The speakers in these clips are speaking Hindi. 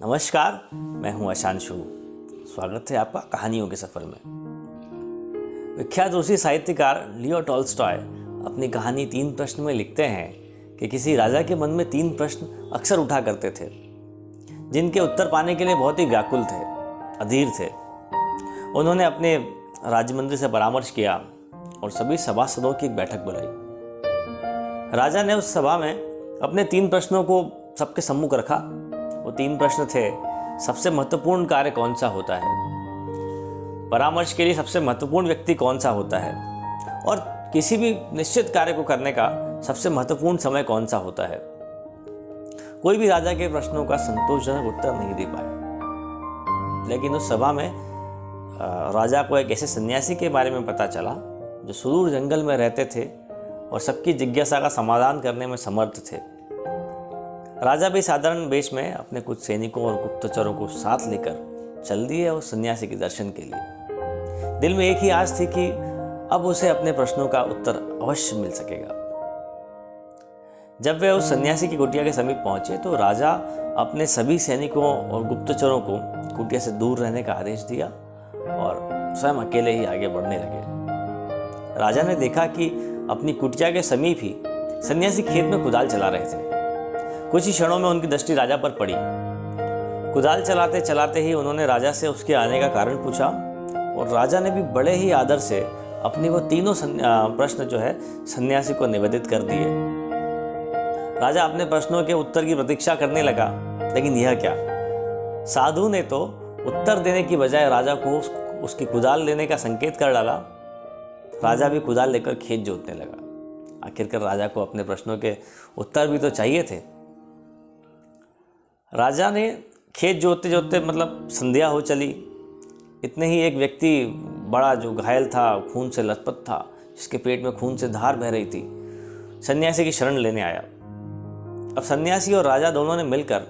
नमस्कार, मैं हूं अशांशु। स्वागत है आपका कहानियों के सफ़र में। विख्यात रूसी साहित्यकार लियो टॉल्स्टॉय अपनी कहानी 3 प्रश्न में लिखते हैं कि किसी राजा के मन में 3 प्रश्न अक्सर उठा करते थे, जिनके उत्तर पाने के लिए बहुत ही व्याकुल थे, अधीर थे। उन्होंने अपने राजमंत्री से परामर्श किया और सभी सभासदों की एक बैठक बुलाई। राजा ने उस सभा में अपने 3 प्रश्नों को सबके सम्मुख रखा। वो 3 प्रश्न थे। सबसे महत्वपूर्ण कार्य कौन सा होता है, परामर्श के लिए सबसे महत्वपूर्ण व्यक्ति कौन सा होता है, और किसी भी निश्चित कार्य को करने का सबसे महत्वपूर्ण समय कौन सा होता है। कोई भी राजा के प्रश्नों का संतोषजनक उत्तर नहीं दे पाया। लेकिन उस सभा में राजा को एक ऐसे सन्यासी के बारे में पता चला जो सुदूर जंगल में रहते थे और सबकी जिज्ञासा का समाधान करने में समर्थ थे। राजा भी साधारण वेश में अपने कुछ सैनिकों और गुप्तचरों को साथ लेकर चल दिए उस सन्यासी के दर्शन के लिए। दिल में एक ही आस थी कि अब उसे अपने प्रश्नों का उत्तर अवश्य मिल सकेगा। जब वे उस सन्यासी की कुटिया के समीप पहुंचे तो राजा अपने सभी सैनिकों और गुप्तचरों को कुटिया से दूर रहने का आदेश दिया और स्वयं अकेले ही आगे बढ़ने लगे। राजा ने देखा कि अपनी कुटिया के समीप ही सन्यासी खेत में कुदाल चला रहे थे। कुछ ही क्षणों में उनकी दृष्टि राजा पर पड़ी। कुदाल चलाते चलाते ही उन्होंने राजा से उसके आने का कारण पूछा और राजा ने भी बड़े ही आदर से अपनी वो तीनों प्रश्न जो है सन्यासी को निवेदित कर दिए। राजा अपने प्रश्नों के उत्तर की प्रतीक्षा करने लगा, लेकिन यह क्या, साधु ने तो उत्तर देने की बजाय राजा को उसकी कुदाल लेने का संकेत कर डाला। राजा भी कुदाल लेकर खेत जोतने लगा। आखिरकार राजा को अपने प्रश्नों के उत्तर भी तो चाहिए थे। राजा ने खेत जोतते जोतते संध्या हो चली। इतने ही एक व्यक्ति बड़ा जो घायल था, खून से लथपथ था, जिसके पेट में खून से धार बह रही थी, सन्यासी की शरण लेने आया। अब सन्यासी और राजा दोनों ने मिलकर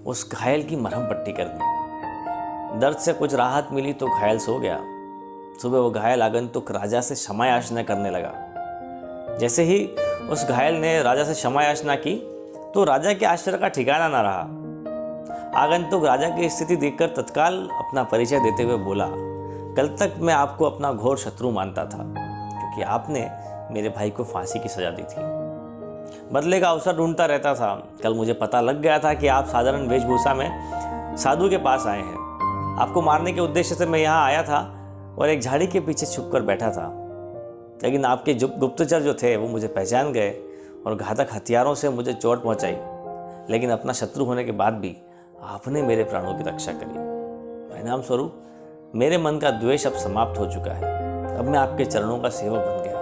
उस घायल की मरहम पट्टी कर दी। दर्द से कुछ राहत मिली तो घायल सो गया। सुबह वो घायल आगंतुक राजा से क्षमा याचना करने लगा। जैसे ही उस घायल ने राजा से क्षमा याचना की तो राजा के आश्चर्य का ठिकाना न रहा। आगंतुक राजा की स्थिति देखकर तत्काल अपना परिचय देते हुए बोला, कल तक मैं आपको अपना घोर शत्रु मानता था, क्योंकि आपने मेरे भाई को फांसी की सजा दी थी। बदले का अवसर ढूंढता रहता था। कल मुझे पता लग गया था कि आप साधारण वेशभूषा में साधु के पास आए हैं। आपको मारने के उद्देश्य से मैं यहाँ आया था और एक झाड़ी के पीछे छुप कर बैठा था, लेकिन आपके गुप्तचर जो थे वो मुझे पहचान गए और घातक हथियारों से मुझे चोट पहुँचाई। लेकिन अपना शत्रु होने के बाद भी आपने मेरे प्राणों की रक्षा करी। परिणाम स्वरूप मेरे मन का द्वेष अब समाप्त हो चुका है। अब मैं आपके चरणों का सेवक बन गया।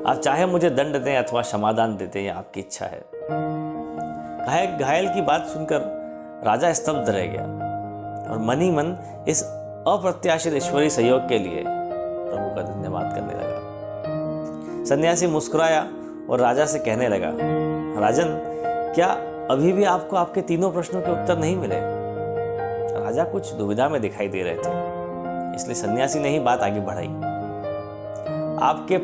आप चाहे मुझे दंड दें अथवा क्षमादान देते, यह आपकी इच्छा है। घायल की बात सुनकर राजा स्तब्ध रह गया और मन ही मन इस अप्रत्याशित ईश्वरीय सहयोग के लिए प्रभु का धन्यवाद करने लगा। सन्यासी मुस्कुराया और राजा से कहने लगा, राजन, क्या अभी भी आपको आपके तीनों प्रश्नों के उत्तर नहीं मिले? राजा कुछ दुविधा में दिखाई दे रहे थे, इसलिए सन्यासी ने ही बात आगे बढ़ाई। आपके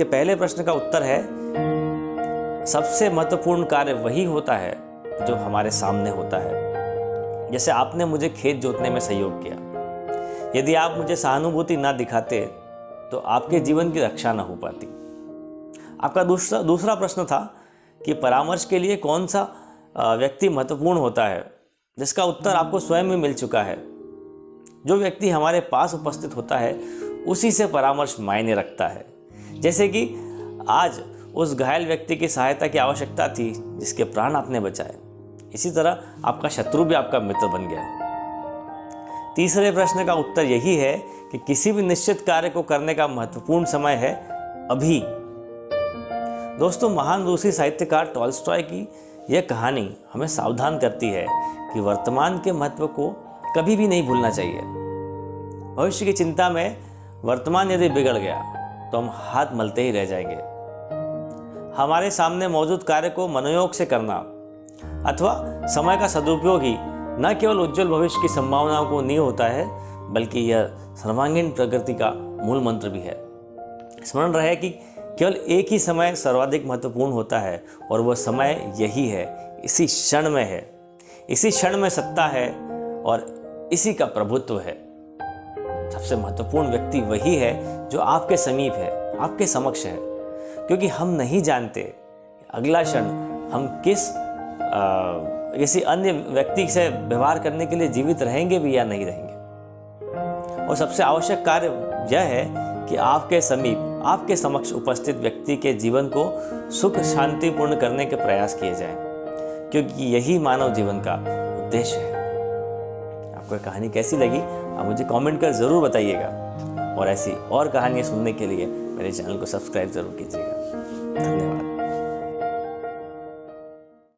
पहले प्रश्न का उत्तर है, सबसे महत्वपूर्ण कार्य वही होता है जो हमारे सामने होता है। जैसे आपने मुझे खेत जोतने में सहयोग किया। यदि आप मुझे सहानुभूति ना दिखाते तो आपके जीवन की रक्षा ना हो पाती। आपका दूसरा प्रश्न था कि परामर्श के लिए कौन सा व्यक्ति महत्वपूर्ण होता है, जिसका उत्तर आपको स्वयं में मिल चुका है। जो व्यक्ति हमारे पास उपस्थित होता है उसी से परामर्श मायने रखता है। जैसे कि आज उस घायल व्यक्ति की सहायता की आवश्यकता थी जिसके प्राण आपने बचाए, इसी तरह आपका शत्रु भी आपका मित्र बन गया। तीसरे प्रश्न का उत्तर यही है कि किसी भी निश्चित कार्य को करने का महत्वपूर्ण समय है अभी। दोस्तों, महान रूसी साहित्यकार टॉल्स्टॉय की यह कहानी हमें सावधान करती है कि वर्तमान के महत्व को कभी भी नहीं भूलना चाहिए। भविष्य की चिंता में वर्तमान यदि बिगड़ गया तो हम हाथ मलते ही रह जाएंगे। हमारे सामने मौजूद कार्य को मनोयोग से करना अथवा समय का सदुपयोग ही न केवल उज्जवल भविष्य की संभावनाओं को नींव होता है, बल्कि यह सर्वांगीण प्रगति का मूल मंत्र भी है। स्मरण रहे कि केवल एक ही समय सर्वाधिक महत्वपूर्ण होता है और वह समय यही है, इसी क्षण में है। इसी क्षण में सत्ता है और इसी का प्रभुत्व है। सबसे महत्वपूर्ण व्यक्ति वही है जो आपके समीप है, आपके समक्ष है, क्योंकि हम नहीं जानते अगला क्षण हम किसी अन्य व्यक्ति से व्यवहार करने के लिए जीवित रहेंगे भी या नहीं रहेंगे। और सबसे आवश्यक कार्य यह है कि आपके समीप, आपके समक्ष उपस्थित व्यक्ति के जीवन को सुख शांतिपूर्ण करने के प्रयास किए जाएं, क्योंकि यही मानव जीवन का उद्देश्य है। आपको कहानी कैसी लगी आप मुझे कमेंट कर ज़रूर बताइएगा, और ऐसी और कहानियाँ सुनने के लिए मेरे चैनल को सब्सक्राइब ज़रूर कीजिएगा। धन्यवाद।